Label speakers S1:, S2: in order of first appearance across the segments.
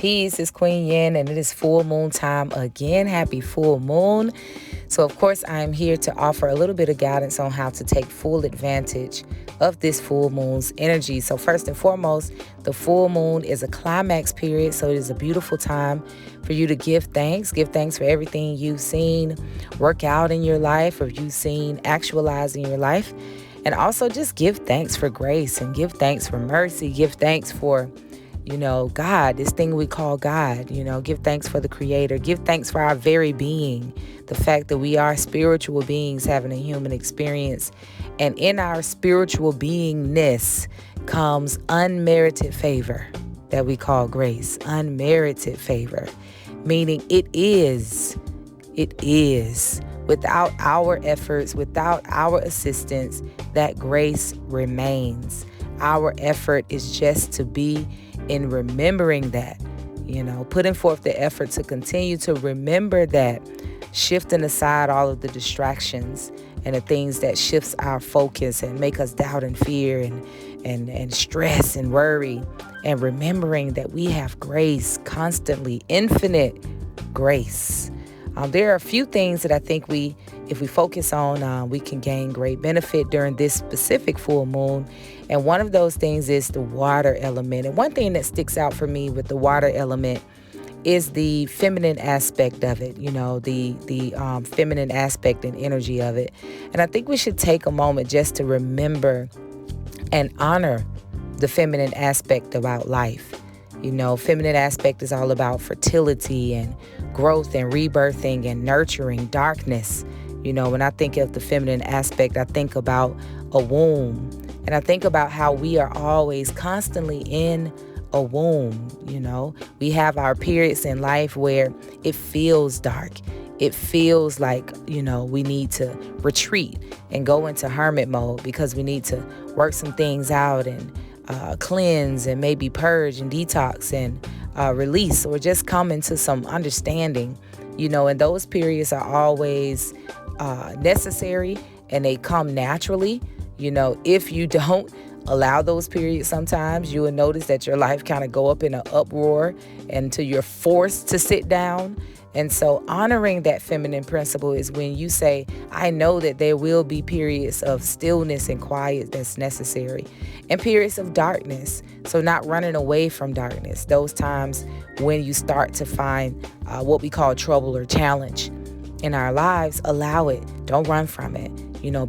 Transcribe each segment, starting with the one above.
S1: Peace. It's Queen Yenn, and it is full moon time again. Happy full moon. So, of course, I am here to offer a little bit of guidance on how to take full advantage of this full moon's energy. So, first and foremost, the full moon is a climax period. So, it is a beautiful time for you to give thanks. Give thanks for everything you've seen work out in your life, or you've seen actualize in your life. And also just give thanks for grace and give thanks for mercy. Give thanks for God, this thing we call God. Give thanks for the Creator. Give thanks for our very being, the fact that we are spiritual beings having a human experience. And in our spiritual beingness comes unmerited favor that we call grace. Unmerited favor, meaning it is without our efforts, without our assistance, that grace remains. Our effort is just to be in remembering that, putting forth the effort to continue to remember that, shifting aside all of the distractions and the things that shifts our focus and make us doubt and fear and stress and worry, and remembering that we have grace constantly, infinite grace. There are a few things that I think if we focus on, we can gain great benefit during this specific full moon. And one of those things is the water element. And one thing that sticks out for me with the water element is the feminine aspect of it, the feminine aspect and energy of it. And I think we should take a moment just to remember and honor the feminine aspect about life. Feminine aspect is all about fertility and growth and rebirthing and nurturing darkness. When I think of the feminine aspect, I think about a womb. And I think about how we are always constantly in a womb. We have our periods in life where it feels dark. It feels like, we need to retreat and go into hermit mode because we need to work some things out and cleanse and maybe purge and detox and release, or just come into some understanding, and those periods are always necessary, and they come naturally. If you don't allow those periods, sometimes you will notice that your life kind of go up in an uproar until you're forced to sit down. And so honoring that feminine principle is when you say, I know that there will be periods of stillness and quiet that's necessary, and periods of darkness. So not running away from darkness. Those times when you start to find what we call trouble or challenge in our lives, allow it. Don't run from it.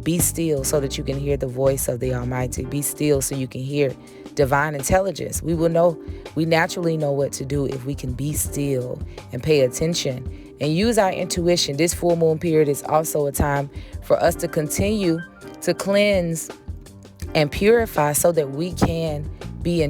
S1: Be still so that you can hear the voice of the Almighty. Be still so you can hear divine intelligence. We naturally know what to do if we can be still and pay attention and use our intuition. This full moon period is also a time for us to continue to cleanse and purify so that we can be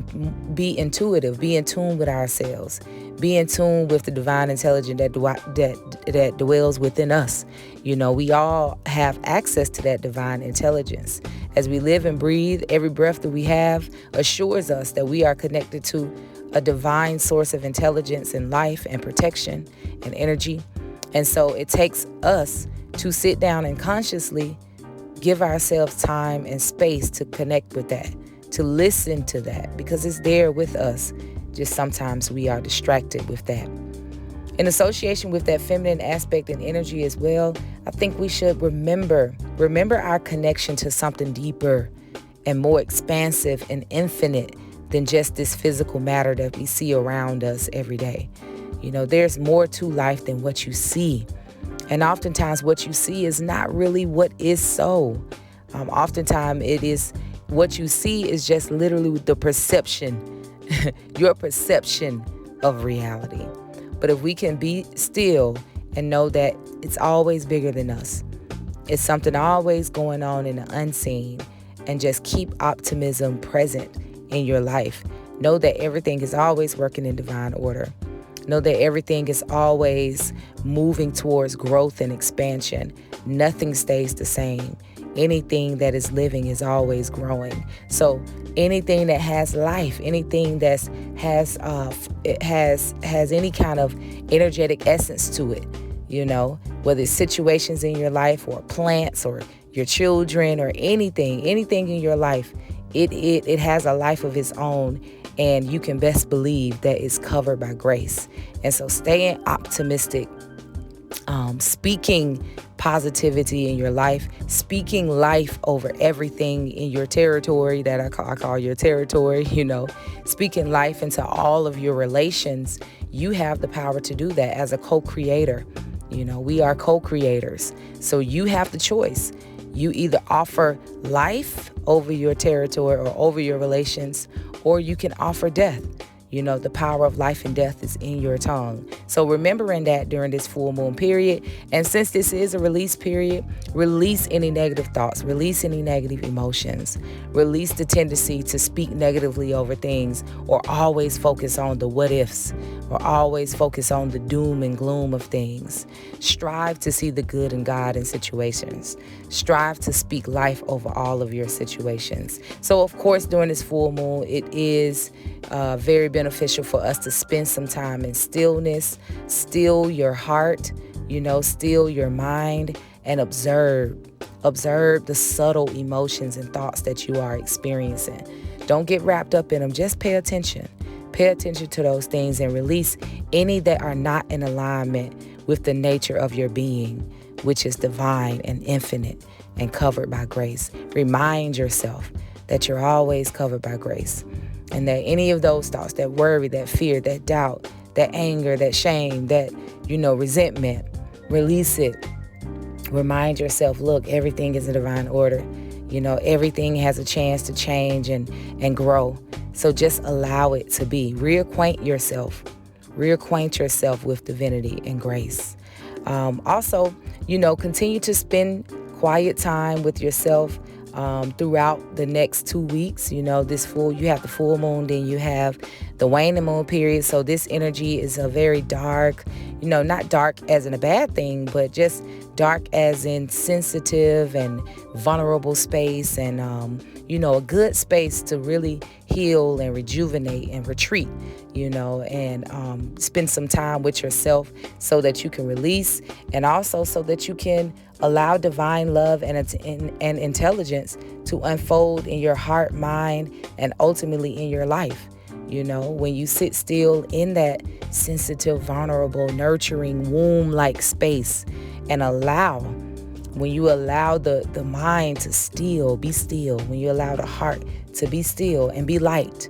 S1: intuitive, be in tune with ourselves, be in tune with the divine intelligence that dwells within us. We all have access to that divine intelligence. As we live and breathe, every breath that we have assures us that we are connected to a divine source of intelligence and life and protection and energy. And so it takes us to sit down and consciously give ourselves time and space to connect with that, to listen to that, because it's there with us. Just sometimes we are distracted with that. In association with that feminine aspect and energy as well, I think we should remember our connection to something deeper and more expansive and infinite than just this physical matter that we see around us every day. There's more to life than what you see. And oftentimes what you see is not really what is so. Oftentimes it is what you see is just literally the perception, your perception of reality. But if we can be still and know that it's always bigger than us, it's something always going on in the unseen, and just keep optimism present in your life. Know that everything is always working in divine order. Know that everything is always moving towards growth and expansion. Nothing stays the same. Anything that is living is always growing. So anything that has life, anything that has any kind of energetic essence to it, whether it's situations in your life or plants or your children or anything in your life, it has a life of its own, and you can best believe that it's covered by grace. And so staying optimistic, speaking positivity in your life, speaking life over everything in your territory that I call your territory, speaking life into all of your relations. You have the power to do that as a co-creator. We are co-creators. So you have the choice. You either offer life over your territory or over your relations, or you can offer death. The power of life and death is in your tongue. So remembering that during this full moon period, and since this is a release period, release any negative thoughts, release any negative emotions, release the tendency to speak negatively over things, or always focus on the what ifs, or always focus on the doom and gloom of things. Strive to see the good in God in situations. Strive to speak life over all of your situations. So of course, during this full moon, it is very beneficial for us to spend some time in stillness, still your heart, still your mind, and observe the subtle emotions and thoughts that you are experiencing. Don't get wrapped up in them. Just pay attention. Pay attention to those things and release any that are not in alignment with the nature of your being, which is divine and infinite and covered by grace. Remind yourself that you're always covered by grace, and that any of those thoughts, that worry, that fear, that doubt, that anger, that shame, that, resentment, release it. Remind yourself, look, everything is in divine order. Everything has a chance to change and grow. So just allow it to be. Reacquaint yourself with divinity and grace. Also, continue to spend quiet time with yourself throughout the next 2 weeks. You have the full moon, then you have the waning moon period. So this energy is a very dark, not dark as in a bad thing, but just dark as in sensitive and vulnerable space, and a good space to really heal and rejuvenate and retreat, and spend some time with yourself so that you can release, and also so that you can allow divine love and intelligence to unfold in your heart, mind, and ultimately in your life. When you sit still in that sensitive, vulnerable, nurturing, womb-like space, and when you allow the mind to be still, when you allow the heart to be still and be light,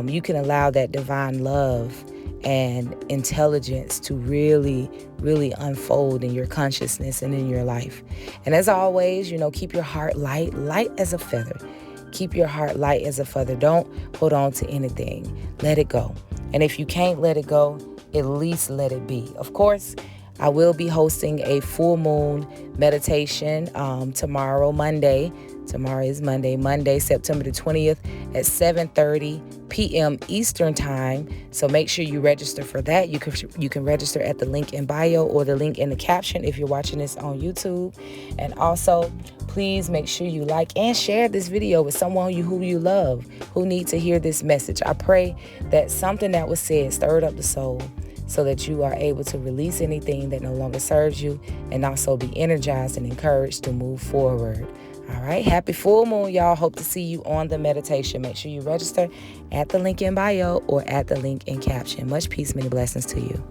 S1: you can allow that divine love and intelligence to really, really unfold in your consciousness and in your life. And as always, keep your heart light as a feather. Keep your heart light as a feather. Don't hold on to anything. Let it go. And if you can't let it go, at least let it be. Of course, I will be hosting a full moon meditation tomorrow, Monday. Tomorrow is Monday, September the 20th at 7:30 p.m. Eastern Time. So make sure you register for that. You can register at the link in bio or the link in the caption if you're watching this on YouTube. And also, please make sure you like and share this video with someone who you love, who needs to hear this message. I pray that something that was said stirred up the soul, so that you are able to release anything that no longer serves you, and also be energized and encouraged to move forward. All right. Happy full moon, y'all. Hope to see you on the meditation. Make sure you register at the link in bio or at the link in caption. Much peace, many blessings to you.